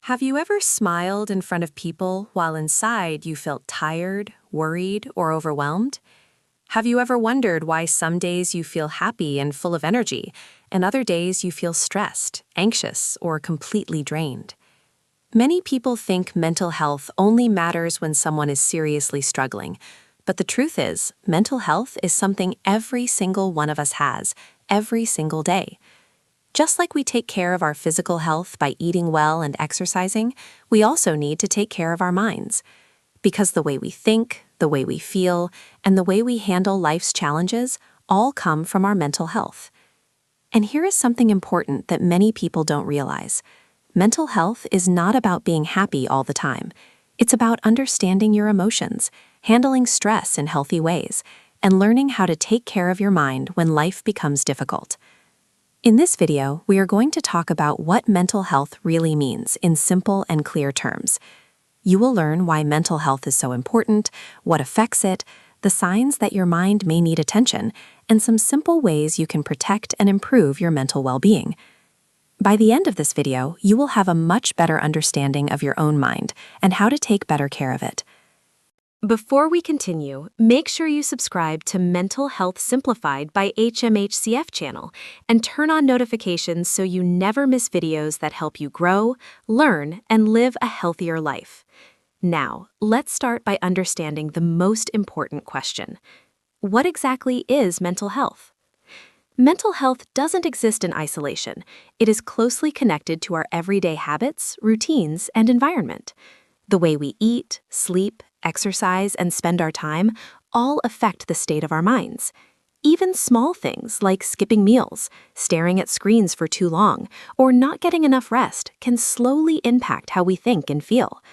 Have you ever smiled in front of people while inside you felt tired, worried, or overwhelmed? Have you ever wondered why some days you feel happy and full of energy, and other days you feel stressed, anxious, or completely drained? Many people think mental health only matters when someone is seriously struggling, but the truth is, mental health is something every single one of us has, every single day. Just like we take care of our physical health by eating well and exercising, we also need to take care of our minds. Because the way we think, the way we feel, and the way we handle life's challenges all come from our mental health. And here is something important that many people don't realize. Mental health is not about being happy all the time. It's about understanding your emotions, handling stress in healthy ways, and learning how to take care of your mind when life becomes difficult. In this video, we are going to talk about what mental health really means in simple and clear terms. You will learn why mental health is so important, what affects it, the signs that your mind may need attention, and some simple ways you can protect and improve your mental well-being. By the end of this video, you will have a much better understanding of your own mind and how to take better care of it. Before we continue, make sure you subscribe to Mental Health Simplified by HMHCF channel and turn on notifications so you never miss videos that help you grow, learn, and live a healthier life. Now, let's start by understanding the most important question. What exactly is mental health? Mental health doesn't exist in isolation. It is closely connected to our everyday habits, routines, and environment. The way we eat, sleep, exercise, and spend our time all affect the state of our minds. Even small things like skipping meals, staring at screens for too long, or not getting enough rest can slowly impact how we think and feel.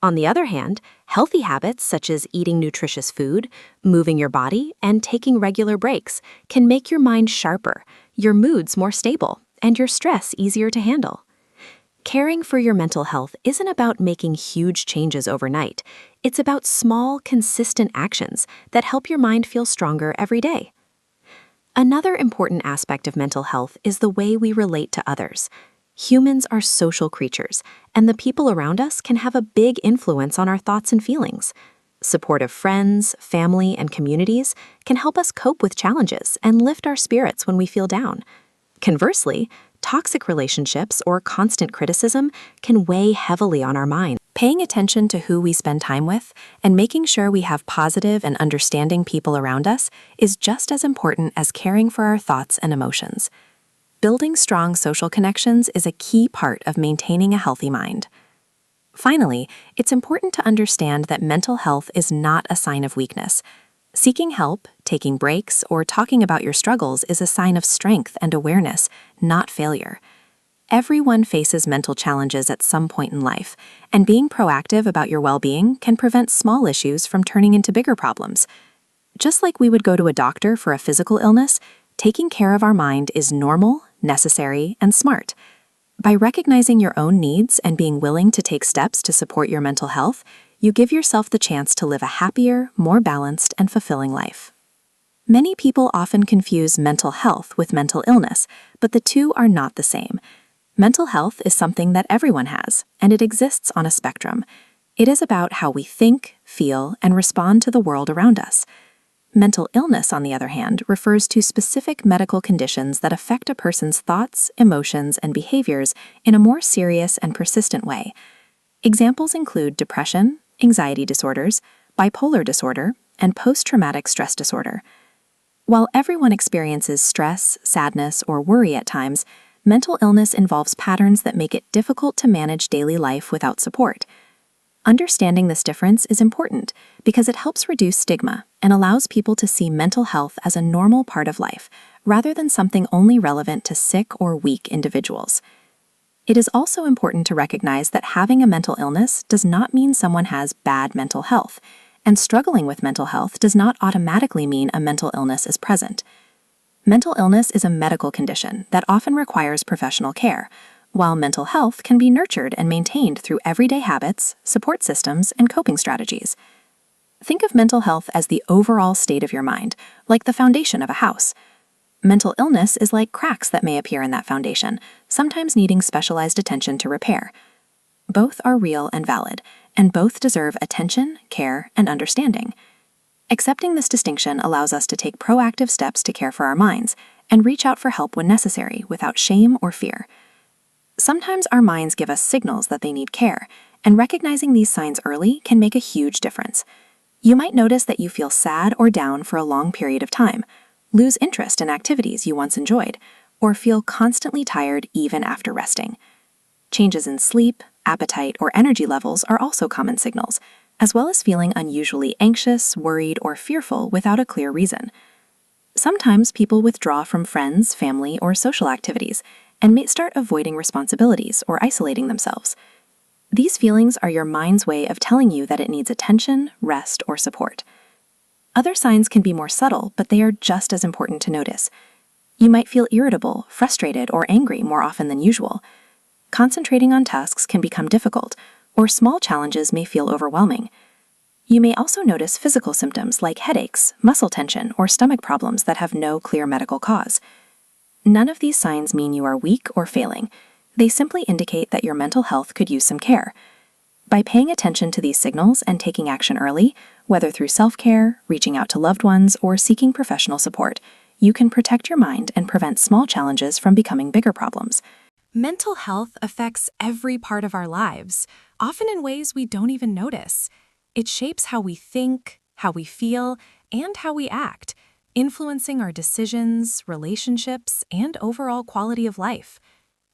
On the other hand, healthy habits such as eating nutritious food, moving your body, and taking regular breaks can make your mind sharper, your moods more stable, and your stress easier to handle. Caring for your mental health isn't about making huge changes overnight. It's about small, consistent actions that help your mind feel stronger every day. Another important aspect of mental health is the way we relate to others. Humans are social creatures, and the people around us can have a big influence on our thoughts and feelings. Supportive friends, family, and communities can help us cope with challenges and lift our spirits when we feel down. Conversely, toxic relationships or constant criticism can weigh heavily on our mind. Paying attention to who we spend time with and making sure we have positive and understanding people around us is just as important as caring for our thoughts and emotions. Building strong social connections is a key part of maintaining a healthy mind. Finally, it's important to understand that mental health is not a sign of weakness. Seeking help, taking breaks, or talking about your struggles is a sign of strength and awareness, not failure. Everyone faces mental challenges at some point in life, and being proactive about your well-being can prevent small issues from turning into bigger problems. Just like we would go to a doctor for a physical illness, taking care of our mind is normal, necessary, and smart. By recognizing your own needs and being willing to take steps to support your mental health, you give yourself the chance to live a happier, more balanced, and fulfilling life. Many people often confuse mental health with mental illness, but the two are not the same. Mental health is something that everyone has, and it exists on a spectrum. It is about how we think, feel, and respond to the world around us. Mental illness, on the other hand, refers to specific medical conditions that affect a person's thoughts, emotions, and behaviors in a more serious and persistent way. Examples include depression, anxiety disorders, bipolar disorder, and post-traumatic stress disorder. While everyone experiences stress, sadness, or worry at times, mental illness involves patterns that make it difficult to manage daily life without support. Understanding this difference is important because it helps reduce stigma and allows people to see mental health as a normal part of life, rather than something only relevant to sick or weak individuals. It is also important to recognize that having a mental illness does not mean someone has bad mental health, and struggling with mental health does not automatically mean a mental illness is present. Mental illness is a medical condition that often requires professional care, while mental health can be nurtured and maintained through everyday habits, support systems, and coping strategies. Think of mental health as the overall state of your mind, like the foundation of a house. Mental illness is like cracks that may appear in that foundation, sometimes needing specialized attention to repair. Both are real and valid, and both deserve attention, care, and understanding. Accepting this distinction allows us to take proactive steps to care for our minds and reach out for help when necessary without shame or fear. Sometimes our minds give us signals that they need care, and recognizing these signs early can make a huge difference. You might notice that you feel sad or down for a long period of time, lose interest in activities you once enjoyed, or feel constantly tired even after resting. Changes in sleep, appetite, or energy levels are also common signals, as well as feeling unusually anxious, worried, or fearful without a clear reason. Sometimes people withdraw from friends, family, or social activities and may start avoiding responsibilities or isolating themselves. These feelings are your mind's way of telling you that it needs attention, rest, or support. Other signs can be more subtle, but they are just as important to notice. You might feel irritable, frustrated, or angry more often than usual. Concentrating on tasks can become difficult, or small challenges may feel overwhelming. You may also notice physical symptoms like headaches, muscle tension, or stomach problems that have no clear medical cause. None of these signs mean you are weak or failing. They simply indicate that your mental health could use some care. By paying attention to these signals and taking action early, whether through self-care, reaching out to loved ones, or seeking professional support, you can protect your mind and prevent small challenges from becoming bigger problems. Mental health affects every part of our lives, often in ways we don't even notice. It shapes how we think, how we feel, and how we act, influencing our decisions, relationships, and overall quality of life.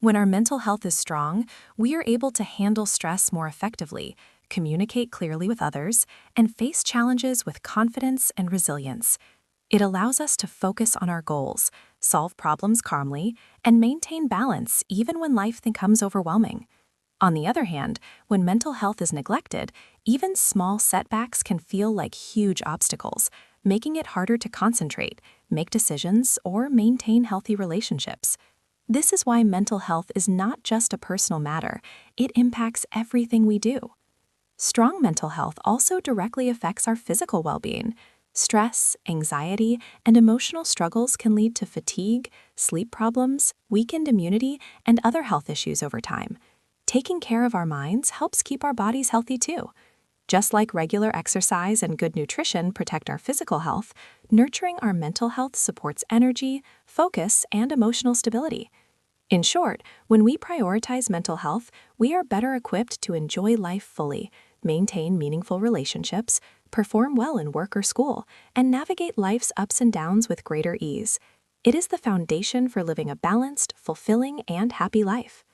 When our mental health is strong, we are able to handle stress more effectively, communicate clearly with others, and face challenges with confidence and resilience. It allows us to focus on our goals, solve problems calmly, and maintain balance even when life becomes overwhelming. On the other hand, when mental health is neglected, even small setbacks can feel like huge obstacles, making it harder to concentrate, make decisions, or maintain healthy relationships. This is why mental health is not just a personal matter, it impacts everything we do. Strong mental health also directly affects our physical well-being. Stress, anxiety, and emotional struggles can lead to fatigue, sleep problems, weakened immunity, and other health issues over time. Taking care of our minds helps keep our bodies healthy too. Just like regular exercise and good nutrition protect our physical health, nurturing our mental health supports energy, focus, and emotional stability. In short, when we prioritize mental health, we are better equipped to enjoy life fully, maintain meaningful relationships, perform well in work or school, and navigate life's ups and downs with greater ease. It is the foundation for living a balanced, fulfilling, and happy life.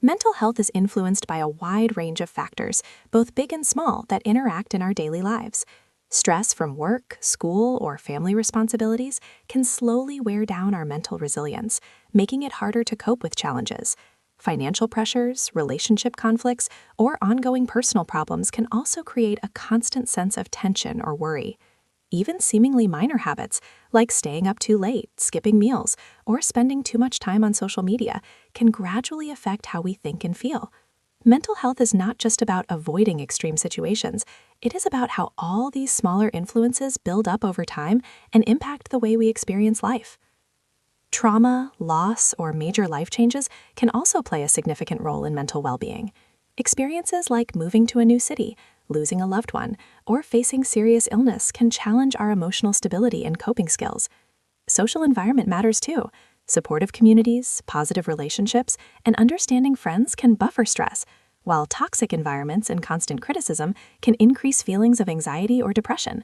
Mental health is influenced by a wide range of factors, both big and small, that interact in our daily lives. Stress from work, school, or family responsibilities can slowly wear down our mental resilience, making it harder to cope with challenges. Financial pressures, relationship conflicts, or ongoing personal problems can also create a constant sense of tension or worry. Even seemingly minor habits, like staying up too late, skipping meals, or spending too much time on social media, can gradually affect how we think and feel. Mental health is not just about avoiding extreme situations, it is about how all these smaller influences build up over time and impact the way we experience life. Trauma, loss, or major life changes can also play a significant role in mental well-being. Experiences like moving to a new city, losing a loved one, or facing serious illness can challenge our emotional stability and coping skills. Social environment matters too. Supportive communities, positive relationships, and understanding friends can buffer stress, while toxic environments and constant criticism can increase feelings of anxiety or depression.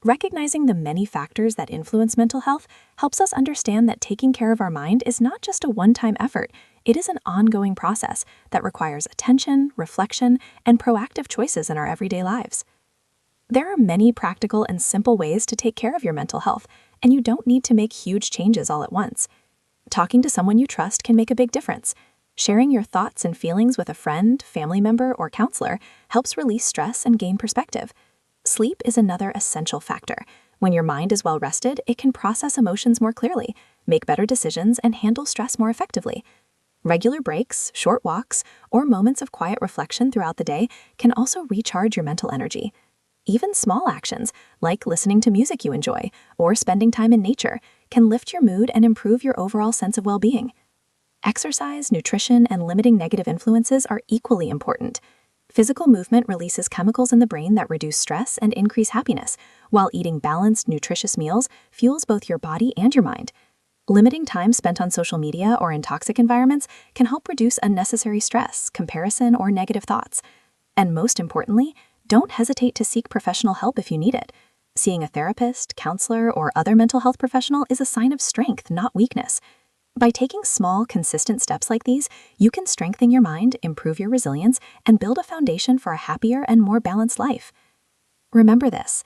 Recognizing the many factors that influence mental health helps us understand that taking care of our mind is not just a one-time effort, it is an ongoing process that requires attention, reflection, and proactive choices in our everyday lives. There are many practical and simple ways to take care of your mental health, and you don't need to make huge changes all at once. Talking to someone you trust can make a big difference. Sharing your thoughts and feelings with a friend, family member, or counselor helps release stress and gain perspective. Sleep is another essential factor. When your mind is well rested, it can process emotions more clearly, make better decisions, and handle stress more effectively. Regular breaks, short walks, or moments of quiet reflection throughout the day can also recharge your mental energy. Even small actions, like listening to music you enjoy or spending time in nature, can lift your mood and improve your overall sense of well-being. Exercise, nutrition, and limiting negative influences are equally important. Physical movement releases chemicals in the brain that reduce stress and increase happiness, while eating balanced, nutritious meals fuels both your body and your mind. Limiting time spent on social media or in toxic environments can help reduce unnecessary stress, comparison, or negative thoughts. And most importantly, don't hesitate to seek professional help if you need it. Seeing a therapist, counselor, or other mental health professional is a sign of strength, not weakness. By taking small, consistent steps like these, you can strengthen your mind, improve your resilience, and build a foundation for a happier and more balanced life. Remember this: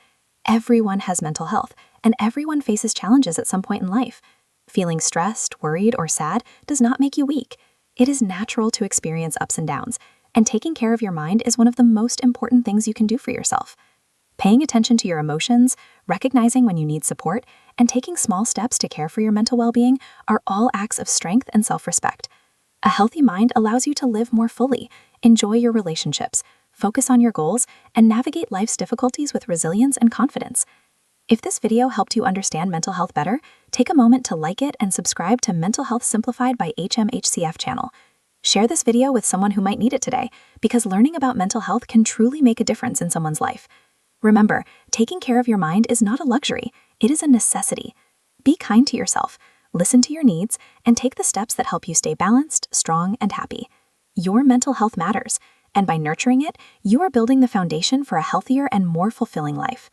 everyone has mental health, and everyone faces challenges at some point in life. Feeling stressed, worried, or sad does not make you weak. It is natural to experience ups and downs, and taking care of your mind is one of the most important things you can do for yourself. Paying attention to your emotions, recognizing when you need support, and taking small steps to care for your mental well-being are all acts of strength and self-respect. A healthy mind allows you to live more fully, enjoy your relationships, focus on your goals, and navigate life's difficulties with resilience and confidence. If this video helped you understand mental health better, take a moment to like it and subscribe to Mental Health Simplified by HMHCF channel. Share this video with someone who might need it today, because learning about mental health can truly make a difference in someone's life. Remember, taking care of your mind is not a luxury, it is a necessity. Be kind to yourself, listen to your needs, and take the steps that help you stay balanced, strong, and happy. Your mental health matters, and by nurturing it, you are building the foundation for a healthier and more fulfilling life.